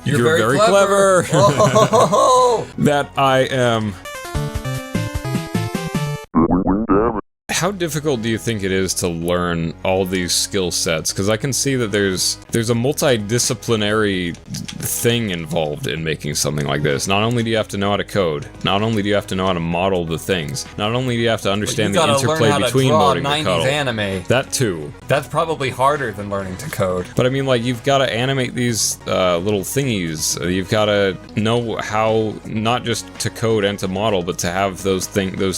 You're very clever. Oh! That I am. How difficult do you think it is to learn all these skill sets? Because I can see that there's a multidisciplinary thing involved in making something like this. Not only do you have to know how to code, not only do you have to know how to model the things, not only do you have to understand the interplay between moding the code. Anime. That too. That's probably harder than learning to code. But I mean, like, you've got to animate these little thingies. You've got to know how not just to code and to model, but to have those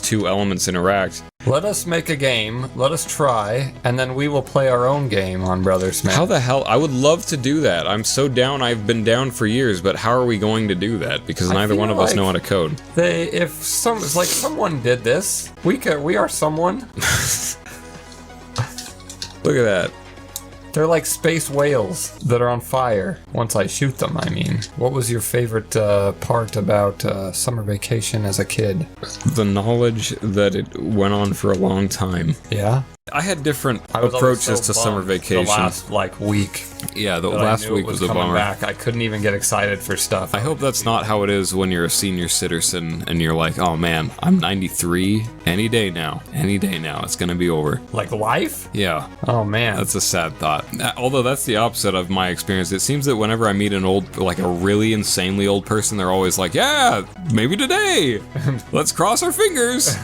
two elements interact. Let us make a game, let us try, and then we will play our own game on Brother Smith. How the hell? I would love to do that. I'm so down, I've been down for years, but how are we going to do that? Because neither one of us know how to code. If someone did this, we are someone. Look at that. They're like space whales that are on fire. Once I shoot them, I mean. What was your favorite part about summer vacation as a kid? The knowledge that it went on for a long time. Yeah? I had different approaches to summer vacation. The last, week. Yeah, the last week was a bummer. Back. I couldn't even get excited for stuff. I hope that's not how it is when you're a senior citizen and you're like, oh man, I'm 93. Any day now. It's gonna be over. Like life? Yeah. Oh man. That's a sad thought. Although that's the opposite of my experience. It seems that whenever I meet a really insanely old person, they're always like, yeah, maybe today. Let's cross our fingers.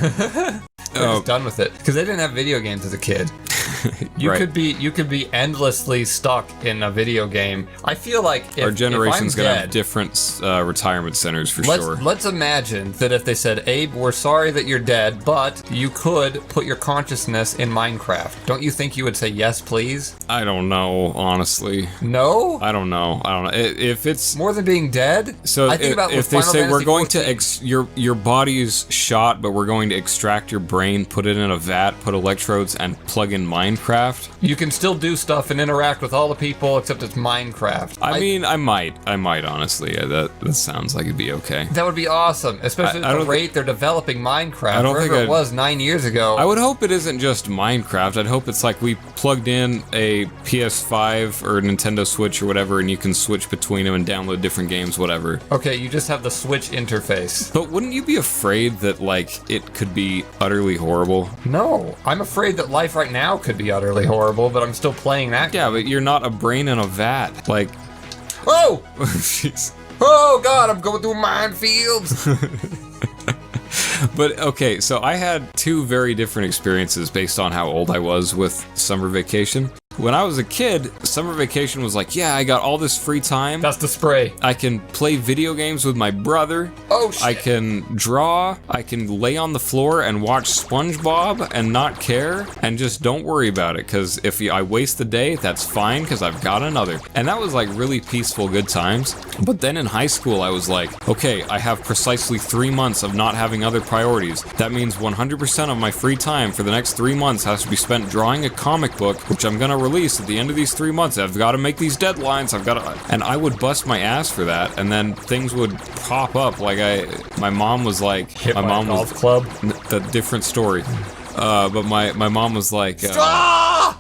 They're just done with it because they didn't have video games as a kid. You could be endlessly stuck in a video game. I feel like our generation's gonna have different retirement centers for sure. Let's imagine that if they said, Abe, we're sorry that you're dead, but you could put your consciousness in Minecraft. Don't you think you would say yes, please? I don't know, honestly. No? I don't know. If it's more than being dead. So I think if they say we're going to your body's shot, but we're going to extract your brain, put it in a vat, put electrodes, and plug in Minecraft. You can still do stuff and interact with all the people, except it's Minecraft. I mean, I might honestly. That sounds like it'd be okay. That would be awesome, especially at the rate they're developing Minecraft. I don't think it was 9 years ago. I would hope it isn't just Minecraft. I'd hope it's like we plugged in a PS5 or a Nintendo Switch or whatever, and you can switch between them and download different games, whatever. Okay, you just have the Switch interface. But wouldn't you be afraid that it could be utterly horrible? No, I'm afraid that life right now could be utterly horrible, but I'm still playing that game. Yeah, but you're not a brain in a vat. Oh! Jeez. Oh god, I'm going through minefields! But okay, so I had two very different experiences based on how old I was with summer vacation. When I was a kid, summer vacation was like, yeah, I got all this free time. That's the spray. I can play video games with my brother. Oh, shit. I can draw. I can lay on the floor and watch SpongeBob and not care. And just don't worry about it, because if I waste the day, that's fine, because I've got another. And that was really peaceful, good times. But then in high school, I was like, okay, I have precisely 3 months of not having other priorities. That means 100% of my free time for the next 3 months has to be spent drawing a comic book, which I'm gonna release at the end of these 3 months. I've got to make these deadlines. And I would bust my ass for that, and then things would pop up. My mom was like, hit my mom golf club. The different story. But my mom was like,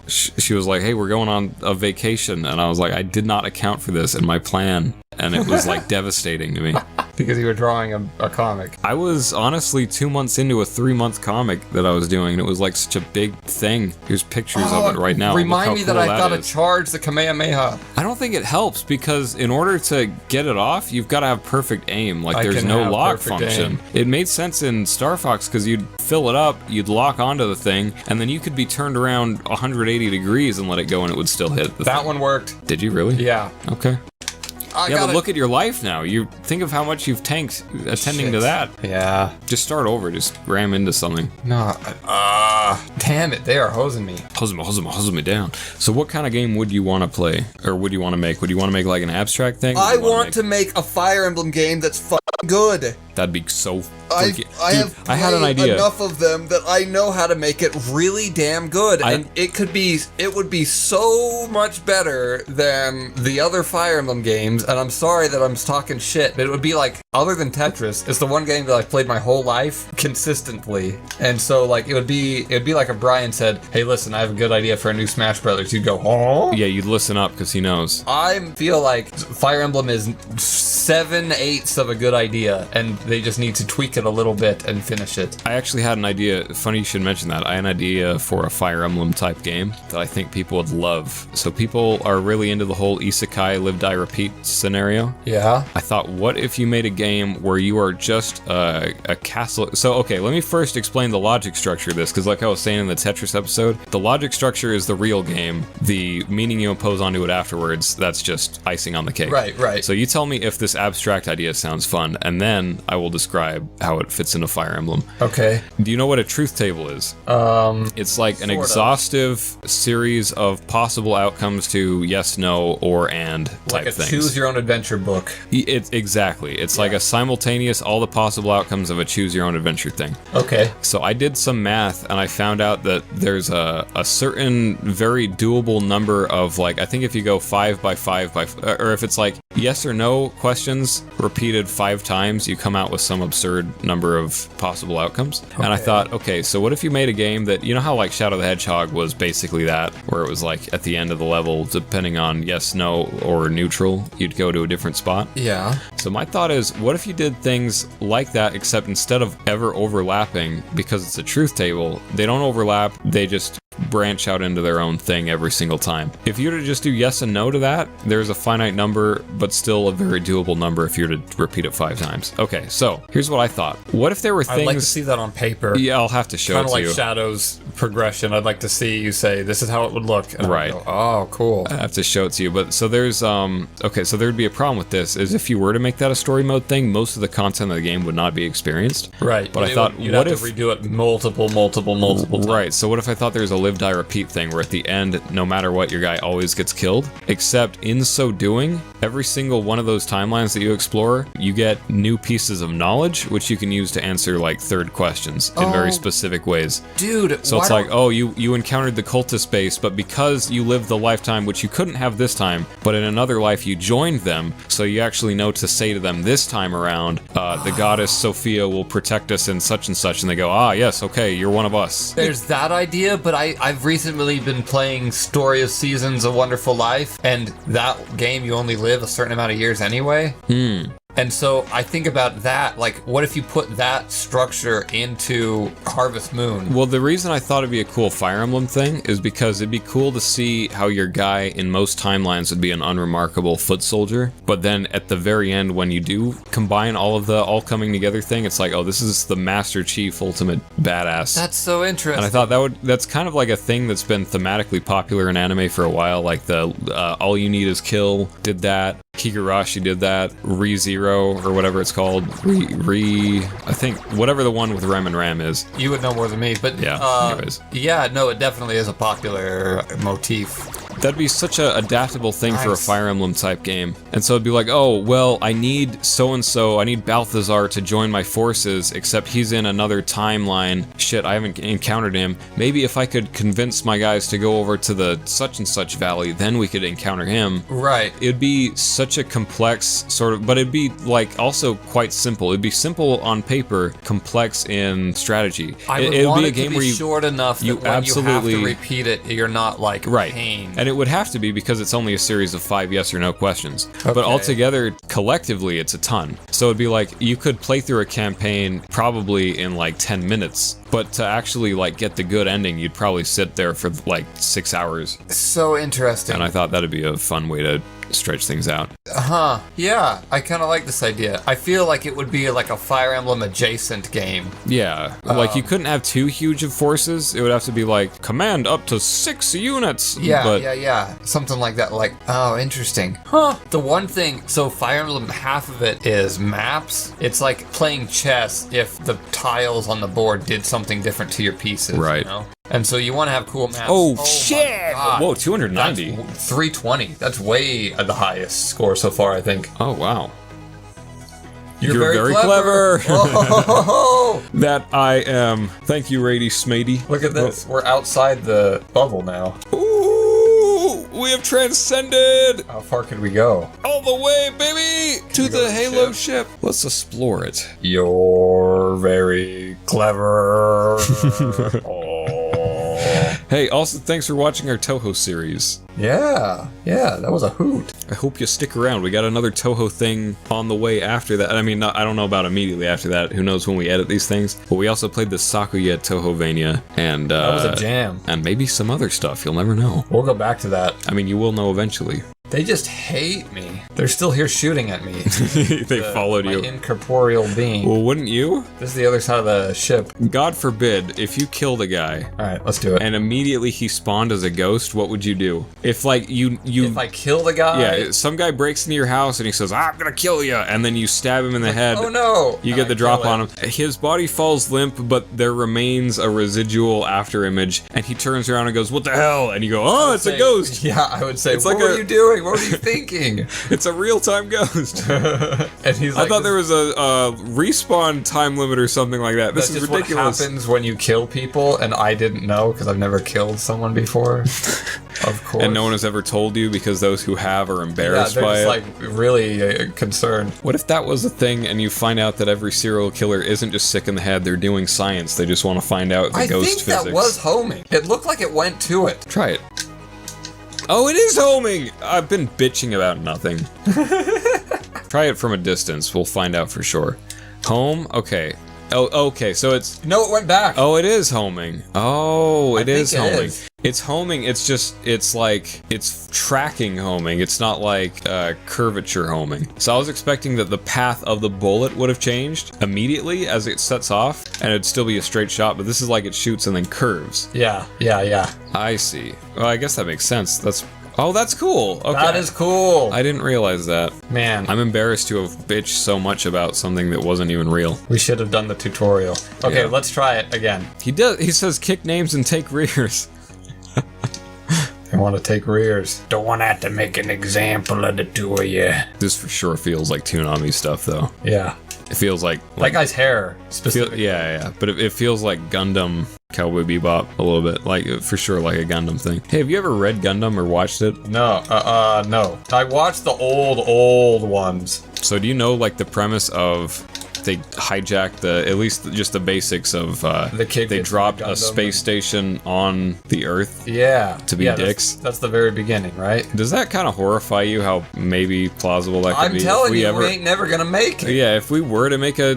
she was like, hey, we're going on a vacation, and I was like, I did not account for this in my plan, and it was devastating to me. Because you were drawing a comic. I was honestly 2 months into a 3-month comic that I was doing, and it was such a big thing. Here's pictures of it right now. Remind me that I've got to charge the Kamehameha. I don't think it helps, because in order to get it off, you've got to have perfect aim. There's no lock function. It made sense in Star Fox, because you'd fill it up, you'd lock onto the thing, and then you could be turned around 180 degrees and let it go, and it would still hit the thing. That one worked. Did you really? Yeah. Okay. But look at your life now. You think of how much you've tanked attending to that. Yeah. Just start over. Just ram into something. No. Damn it. They are hosing me. Hosing me down. So what kind of game would you want to play? Or would you want to make? Would you want to make an abstract thing? I want to make a Fire Emblem game that's fucking good. That'd be so I freaking... have Dude, I had an idea. enough of them that I know how to make it really damn good, and it would be so much better than the other Fire Emblem games. And I'm sorry that I'm talking shit, but it would be like, other than Tetris, it's the one game that I've played my whole life consistently, and so like it'd be like if Brian said, "Hey, listen, I have a good idea for a new Smash Brothers." You'd go, "Oh." Yeah, you'd listen up because he knows. I feel like Fire Emblem is 7/8 of a good idea, and they just need to tweak it a little bit and finish it. I actually had an idea. Funny you should mention that. I had an idea for a Fire Emblem type game that I think people would love. So people are really into the whole isekai live, die, repeat scenario. Yeah. I thought, what if you made a game where you are just a castle? So, okay, let me first explain the logic structure of this, because like I was saying in the Tetris episode, the logic structure is the real game. The meaning you impose onto it afterwards, that's just icing on the cake. Right. So you tell me if this abstract idea sounds fun, and then I will describe how it fits into Fire Emblem. Okay. Do you know what a truth table is? It's like an exhaustive series of possible outcomes to yes, no, or and type like a things. choose your own adventure book. Exactly. It's like a simultaneous all the possible outcomes of a choose your own adventure thing. Okay. So I did some math and I found out that there's a certain very doable number of, like, I think if you go 5 by 5 by, or if it's like yes or no questions repeated 5 times, you come out with some absurd number of possible outcomes. Okay. And I thought, okay, so what if you made a game that, you know how like Shadow the Hedgehog was basically that, where it was like at the end of the level, depending on yes, no, or neutral, you'd go to a different spot? Yeah. So my thought is, what if you did things like that, except instead of ever overlapping, because it's a truth table, they don't overlap, they just branch out into their own thing every single time. If you were to just do yes and no to that, there's a finite number, but still a very doable number if you were to repeat it 5 times. Okay, so here's what I thought. What if there were things... I'd like to see that on paper. Yeah, I'll have to show it to you. Kind of like Shadow's progression. I'd like to see you say, this is how it would look. And right. Go, oh, cool. I have to show it to you. But so there's, okay, so there'd be a problem with this, is if you were to make that a story mode thing, most of the content of the game would not be experienced. Right. But I thought, you'd what have if... to redo it multiple times. Right, so what if I thought there's a live, die, repeat thing, where at the end, no matter what, your guy always gets killed, except in so doing, every single one of those timelines that you explore, you get new pieces of knowledge, which you can use to answer like third questions in very specific ways. Dude, so it's like, oh, you encountered the cultist base, but because you lived the lifetime, which you couldn't have this time, but in another life you joined them, so you actually know to say to them this time around, the goddess Sophia will protect us in such and such, and they go, ah, yes, okay, you're one of us. There's that idea, but I've recently been playing Story of Seasons, A Wonderful Life, and that game you only live a certain amount of years anyway. And so I think about that, like, what if you put that structure into Harvest Moon? Well, the reason I thought it'd be a cool Fire Emblem thing is because it'd be cool to see how your guy in most timelines would be an unremarkable foot soldier, but then at the very end, when you do combine all of the all coming together thing, it's like, oh, this is the Master Chief ultimate badass. That's so interesting. And I thought that's kind of like a thing that's been thematically popular in anime for a while, like the All You Need Is Kill did that, Kigurashi did that, ReZero, or whatever it's called, I think, whatever the one with Rem and Ram is. You would know more than me, but yeah, anyways. Yeah, no, it definitely is a popular motif. That'd be such a adaptable thing for a Fire Emblem type game. And so it'd be like, oh, well, I need so-and-so, I need Balthazar to join my forces, except he's in another timeline. Shit, I haven't encountered him. Maybe if I could convince my guys to go over to the such and such valley, then we could encounter him. Right. It'd be such a complex sort of, but it'd be like also quite simple. It'd be simple on paper, complex in strategy. It'd be a game where you short enough that when you have to repeat it, you're not like pain. And it would have to be because it's only a series of 5 yes or no questions. Okay. But altogether, collectively, it's a ton. So it'd be like, you could play through a campaign probably in like 10 minutes, but to actually like get the good ending, you'd probably sit there for like 6 hours. So interesting. And I thought that'd be a fun way to stretch things out. Yeah, I kind of like this idea. I feel like it would be like a Fire Emblem adjacent game. Yeah, like you couldn't have too huge of forces. It would have to be like, command up to 6 units. Yeah, something like that. Like, oh, interesting. The one thing, so Fire Emblem, half of it is maps. It's like playing chess if the tiles on the board did something different to your pieces. Right. You know? And so you want to have cool maps. Oh shit! Whoa, 290. That's 320. That's way the highest score so far, I think. Oh, wow. You're very clever. Oh, That I am. Thank you, Rady Smatey. Look at this. We're outside the bubble now. Ooh, we have transcended How far could we go? all the way, baby, to we go the to the Halo ship. Let's explore it. You're very clever. Hey, also thanks for watching our Toho series. Yeah, that was a hoot. I hope you stick around. We got another Toho thing on the way after that. I mean, I don't know about immediately after that. Who knows when we edit these things? But we also played the Sakuya Tohovania, and That was a jam. and maybe some other stuff. You'll never know. We'll go back to that. I mean, you will know eventually. They just hate me. They're still here shooting at me. They followed my you. incorporeal being. Well, wouldn't you? This is the other side of the ship. God forbid, if you killed a guy All right, let's do it. and immediately he spawned as a ghost, what would you do? If like you If I kill the guy, yeah, some guy breaks into your house and he says, "I'm gonna kill you," and then you stab him in the head. oh no! You And get I the drop kill on him. His body falls limp, but there remains a residual after image, and he turns around and goes, "What the hell?" And you go, "Oh, it's a Say- ghost." Yeah, I would say, It's what like were a- you doing? What were you thinking? It's a real-time ghost. And he's like, I thought there was a respawn time limit or something like that. This that's is just ridiculous. what happens when you kill people, and I didn't know because I've never killed someone before. Of course. And no one has ever told you because those who have are Yeah, embarrassed they're by just it. like really concerned. What if that was a thing and you find out that every serial killer isn't just sick in the head, they're doing science, they just want to find out the I ghost think physics. that was homing. It looked like it went to it. Try it. Oh, it is homing! I've been bitching about nothing. Try it from a distance, we'll find out for sure. Home? Okay. Oh, okay, so it's... No, it went back. Oh, it is homing. Oh, it is think it homing. is. It's homing, it's like, it's tracking homing. It's not like curvature homing. So I was expecting that the path of the bullet would have changed immediately as it sets off, and it'd still be a straight shot, but this is like it shoots and then curves. Yeah. I see. Well, I guess that makes sense. Oh, that's cool. Okay. That is cool. I didn't realize that. Man, I'm embarrassed to have bitched so much about something that wasn't even real. we should have done the tutorial. Okay, Yeah. let's try it again. He says kick names and take rears. I want to take rears. Don't want to have to make an example of the two of you. This for sure feels like Toonami stuff, though. Yeah. It feels like That guy's hair, specifically. yeah. But it feels like Gundam Cowboy Bebop a little bit, like for sure, like a Gundam thing. Hey, have you ever read Gundam or watched it? No, no. I watched the old ones. So do you know like the premise of they hijacked at least just the basics of The kid they gets dropped Gundam a space station on the Earth? Yeah. To be yeah, dicks? That's the very beginning, right? Does that kind of horrify you? How maybe plausible that could I'm be? telling if we you, ever, we ain't never gonna make it. Yeah, if we were to make a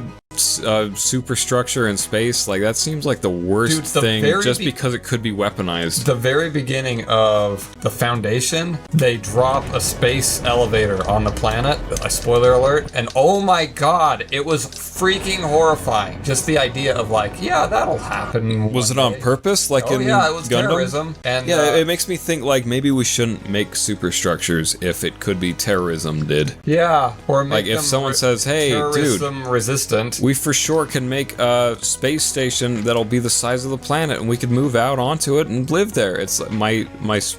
superstructure in space, like that seems like the worst Dude, the thing, very just because it could be weaponized. The very beginning of the Foundation, they drop a space elevator on the planet. A spoiler alert. And oh my god, it was freaking horrifying. Just the idea of like, yeah, that'll happen. Was it one on day. purpose? Like Oh in yeah, it was Gundam? terrorism. And Yeah, it makes me think like maybe we shouldn't make superstructures if it could be terrorism did. yeah, or make Like if them someone says, "Hey, dude, terrorism resistant. we for sure can make a space station that'll be the size of the planet, and we could move out onto it and live there." It's my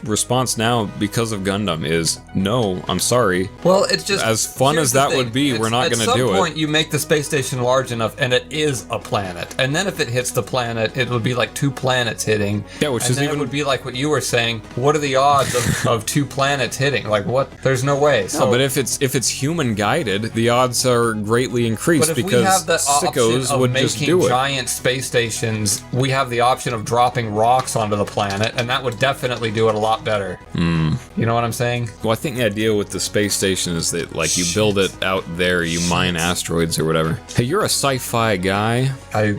response now because of Gundam is no. I'm sorry. Well, it's just As fun here's as the that thing. would be, we're not gonna do At it. some point, you make the space station large enough, and it is a planet. And then if it hits the planet, it would be like two planets hitting. Yeah, which and is then even- it would be like what you were saying. What are the odds of two planets hitting? Like what? There's no way. So, No, but if it's human guided, the odds are greatly increased but if because we have the option sickos of would just making do it. giant space stations, we have the option of dropping rocks onto the planet, and that would definitely do it a lot better. You know what I'm saying? Well, I think the idea with the space station is that like you build it out there, you mine asteroids or whatever. Hey, you're a sci-fi guy.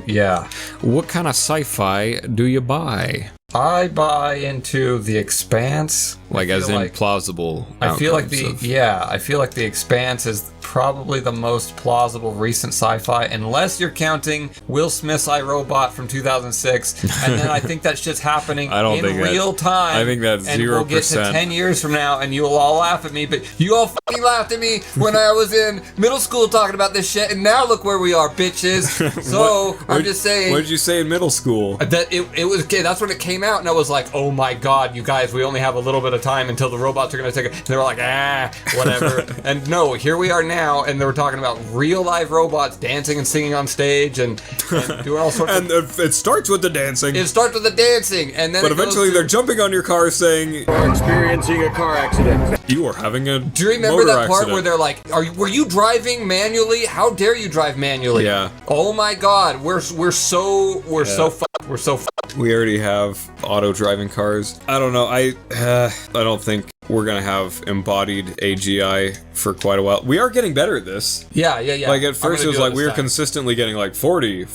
Yeah. What kind of sci-fi do you buy? I buy into The Expanse. Like I as feel in like- plausible. I feel like outcomes the of- I feel like The Expanse is probably the most plausible recent sci-fi, unless you're counting Will Smith's iRobot from 2006, and then I think that shit's happening I don't in think that- real time. I think that's and we'll get to 0%. 10 years from now, and you'll all laugh at me, but you all fucking laughed at me when I was in middle school talking about this shit, and now look where we are, bitches. So I'm just saying. What did you say in middle school? That it was okay. That's when it came out, and I was like, "Oh my god, you guys! We only have a little bit of time until the robots are gonna take it." And they were like, "Ah, whatever." And no, here we are now. now, and they were talking about real live robots dancing and singing on stage and doing all sorts And it starts with the dancing. It starts with the dancing, and then But eventually they're jumping on your car saying, You're experiencing a car accident. you are having a Do you remember that part where they're like, were you driving manually? How dare you drive manually? Yeah. Oh my god, we're so fucked. We're so fucked. We already have auto-driving cars. I don't know, I don't think we're gonna have embodied AGI for quite a while. We are getting better at this. Yeah. Like at first it was like we were consistently getting like 40.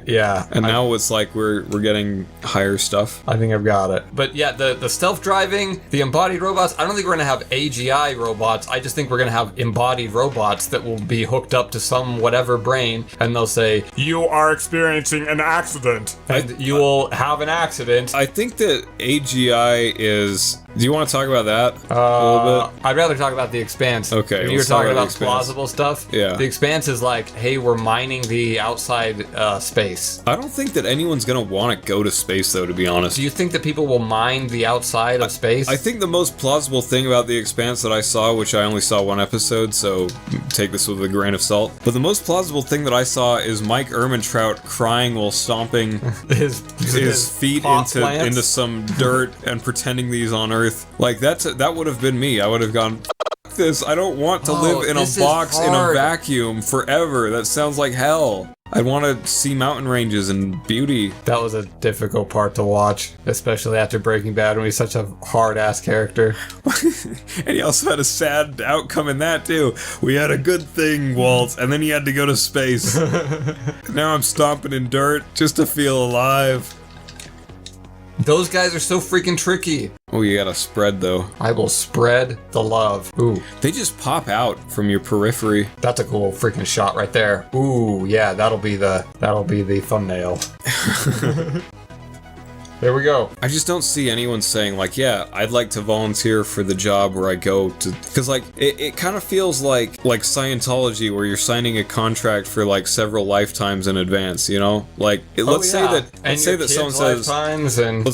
Yeah. And now it's like we're getting higher stuff. I think I've got it. But yeah, the stealth driving, the embodied robots, I don't think we're gonna have AGI robots. I just think we're gonna have embodied robots that will be hooked up to some whatever brain, and they'll say, you are experiencing an accident. And you will have an accident. I think that AGI is... Do you want to talk about that a little bit? I'd rather talk about The Expanse. Okay, When you were let's talk talking about about The Expanse. plausible stuff, Yeah. The Expanse is like, hey, we're mining the outside space. I don't think that anyone's gonna want to go to space, though, to be honest. Do you think that people will mine the outside of space? I think the most plausible thing about The Expanse that I saw, which I only saw one episode, so take this with a grain of salt, but the most plausible thing that I saw is Mike Ehrmantraut crying while stomping his feet into some dirt and pretending these on Earth. Like, that would have been me. I would have gone, F this, I don't want to live in a box in a vacuum forever. That sounds like hell. I'd want to see mountain ranges and beauty. That was a difficult part to watch, especially after Breaking Bad when he's such a hard-ass character. And he also had a sad outcome in that, too. We had a good thing, Walt, and then he had to go to space. Now I'm stomping in dirt just to feel alive. Those guys are so freaking tricky. Oh, you gotta spread, though. I will spread the love. Ooh, They just pop out from your periphery. that's a cool freaking shot right there. Ooh, yeah, that'll be the thumbnail. There we go. I just don't see anyone saying, like, yeah, I'd like to volunteer for the job where I go to... Because, like, it kind of feels like Scientology, where you're signing a contract for, like, several lifetimes in advance, you know? Like, let's say that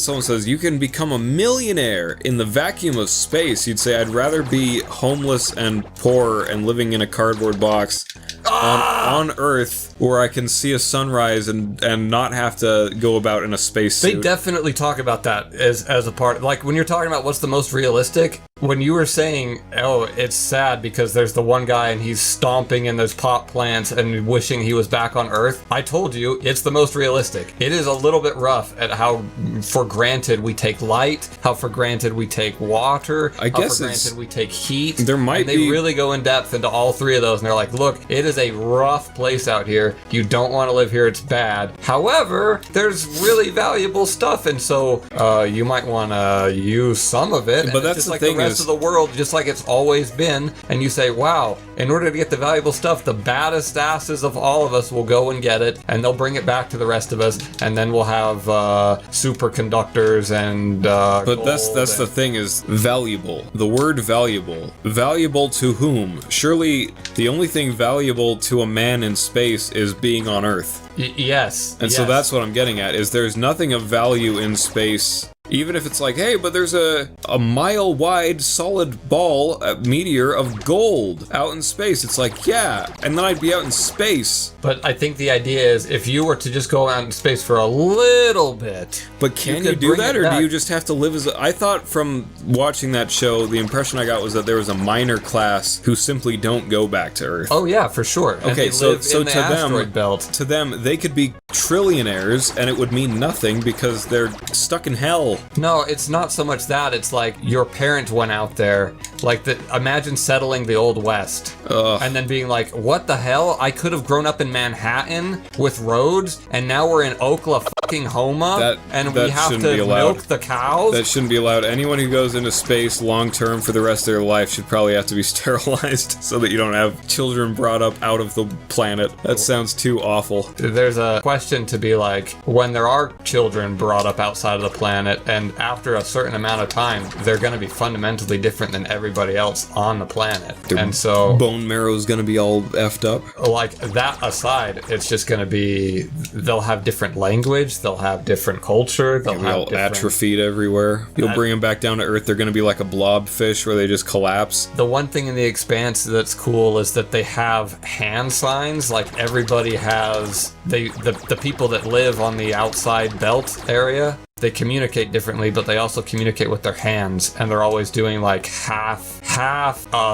someone says, you can become a millionaire in the vacuum of space. You'd say, I'd rather be homeless and poor and living in a cardboard box on Earth, where I can see a sunrise and not have to go about in a spacesuit. They definitely talk about that as a part. Like when you're talking about what's the most realistic, when you were saying, oh, it's sad because there's the one guy and he's stomping in those pot plants and wishing he was back on Earth, I told you it's the most realistic. It is a little bit rough at how for granted we take light, how for granted we take water, I guess for granted we take heat. There might and they be... really go in depth into all three of those, and they're like, look, it is a rough place out here. You don't want to live here. It's bad. However, there's really valuable stuff, and so you might want to use some of it. But that's just the like thing the rest of the world, just like it's always been. And you say, wow, in order to get the valuable stuff, the baddest asses of all of us will go and get it, and they'll bring it back to the rest of us, and then we'll have superconductors and But that's the thing, is valuable. The word valuable. Valuable to whom? Surely the only thing valuable to a man in space is being on Earth. Yes. And so that's what I'm getting at, is there's nothing of value in space. Even if it's like, hey, but there's a mile-wide solid ball, a meteor of gold out in space. It's like, yeah, and then I'd be out in space. But I think the idea is, if you were to just go out in space for a little bit... But can you do that, or do you just have to live as a... I thought from watching that show, the impression I got was that there was a minor class who simply don't go back to Earth. Oh yeah, for sure. Okay, so to to asteroid belt. To them, they could be trillionaires, and it would mean nothing because they're stuck in hell. No, it's not so much that. It's like your parents went out there. Like, imagine settling the Old West. And then being like, what the hell? I could have grown up in Manhattan with roads, and now we're in Oklahoma, and we have to milk the cows? That shouldn't be allowed. Anyone who goes into space long-term for the rest of their life should probably have to be sterilized so that you don't have children brought up out of the planet. That sounds too awful. There's a question question to be like, when there are children brought up outside of the planet, and after a certain amount of time, they're going to be fundamentally different than everybody else on the planet. And so bone marrow's gonna be all effed up. like that aside, it's just going to be, they'll have different language, they'll have different culture, they'll Be have all different... atrophied everywhere. You'll bring them back down to Earth, they're gonna be like a blobfish where they just collapse. The one thing in the Expanse that's cool is that they have hand signs. Like everybody has, the people that live on the outside belt area, they communicate differently, but they also communicate with their hands, and they're always doing like half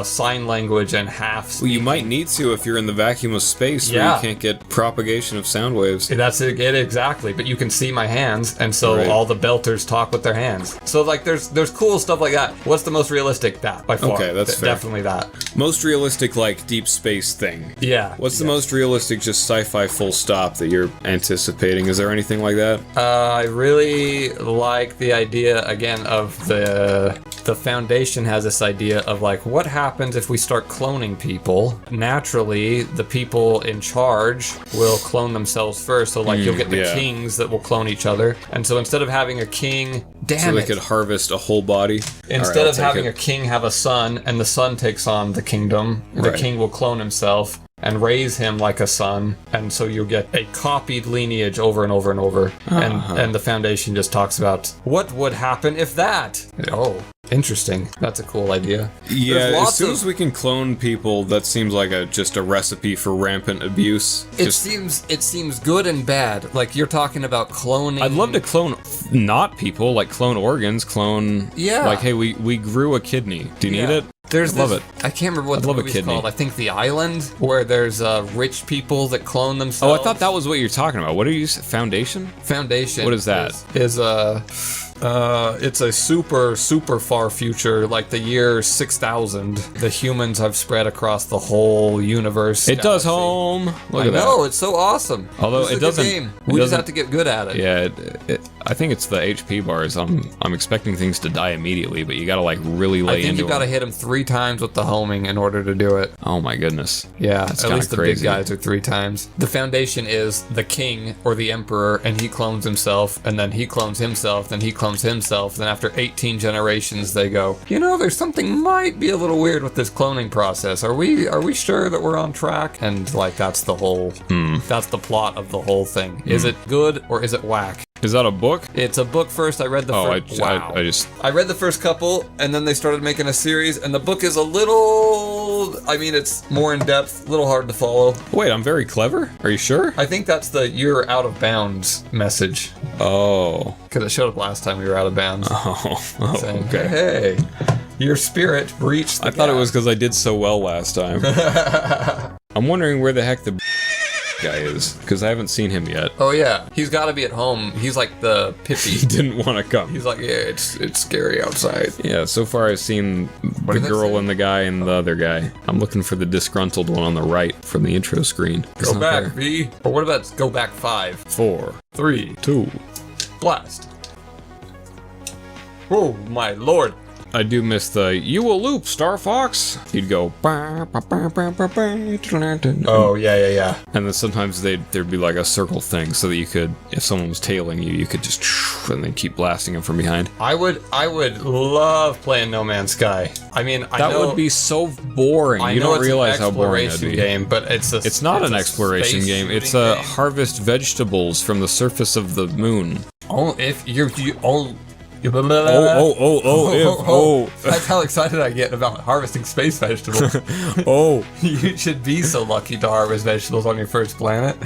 sign language and half. Well, you might need to if you're in the vacuum of space where Yeah. you can't get propagation of sound waves. That's it exactly, but you can see my hands, and so Right. all the belters talk with their hands. So like, there's cool stuff like that. What's the most realistic? That by far. Okay, that's fair. Definitely that. Most realistic, like, deep space thing. Yeah. What's the most realistic, just sci-fi full stop that you're anticipating? Is there anything like that? I really like the idea again of the Foundation has this idea of like, what happens if we start cloning people? Naturally, the people in charge will clone themselves first. So like, you'll get the yeah. kings that will clone each other. And so instead of having a king, So they could harvest a whole body? Instead of having a king have a son, and the son takes on the kingdom, the Right. king will clone himself and raise him like a son, and so you'll get a copied lineage over and over and over. And the Foundation just talks about what would happen if that. Oh, interesting. That's a cool idea. Yeah, There's as lots soon of- as we can clone people, that seems like just a recipe for rampant abuse. It seems good and bad. Like you're talking about cloning. I'd love to clone not people, like clone organs, clone... Yeah. Like, hey, we grew a kidney. Do you need Yeah. it? There's love this, it. I can't remember what I'd the love a movie's kidney. called. I think The Island, where there's rich people that clone Oh, themselves. I thought that was what you're talking about. What are you... Foundation? Foundation. What is that? Is it's a super far future, like the year 6000. The humans have spread across the whole universe. It does Galaxy. home. Look I at that. know, it's so awesome. Although This is it a good doesn't- game. it We just doesn't- have to get good at it. Yeah, I think it's the HP bars. I'm expecting things to die immediately, but you gotta like really lay I think into you gotta them. hit them 3 times with the homing in order to do it. Oh my goodness. Yeah, That's at kinda least the big crazy. guys are 3 times. The Foundation is the king or the emperor, and he clones himself, and then he clones himself, then he clones himself, then after 18 generations they go, you know, there's something might be a little weird with this cloning process. Are we sure that we're on track? And like, that's the whole, that's the plot of the whole thing. Is it good or is it whack? Is that a book? It's a book first. I read the Oh, first. Wow. I just... I read the first couple, and then they started making a series, and the book is a little... I mean, it's more in-depth, a little hard to follow. Wait, I'm very clever? Are you sure? I think that's the "you're out of bounds" message, Oh. because it showed up last time we were out of bounds. Oh, Saying, okay. hey, your spirit breached the I thought it gap." was because I did so well last time. I'm wondering where the heck the guy is, because I haven't seen him yet. Oh yeah, he's got to be at home. He's like the He Pippi. didn't want to come. He's like, yeah, it's scary outside. Yeah, so far I've seen the did that girl say? and the guy and the other guy. I'm looking for the disgruntled one on the right from the intro screen. It's Go not back, there. V. Or what about go back 5, 4, 3, 2. blast. Oh my lord. I do miss the "you will loop, Star Fox." You'd go. Oh, Oh. yeah. And then sometimes there'd be like a circle thing so that you could, if someone was tailing you, you could just and then keep blasting them from behind. I would love playing No Man's Sky. I mean, I That know, would be so boring. I You know don't it's realize an how boring that'd exploration be. game, but It's not an a exploration space game. It's shooting a game. harvest vegetables from the surface of the moon. Oh, if you Oh, That's how excited I get about harvesting space vegetables. oh. You should be so lucky to harvest vegetables on your first planet.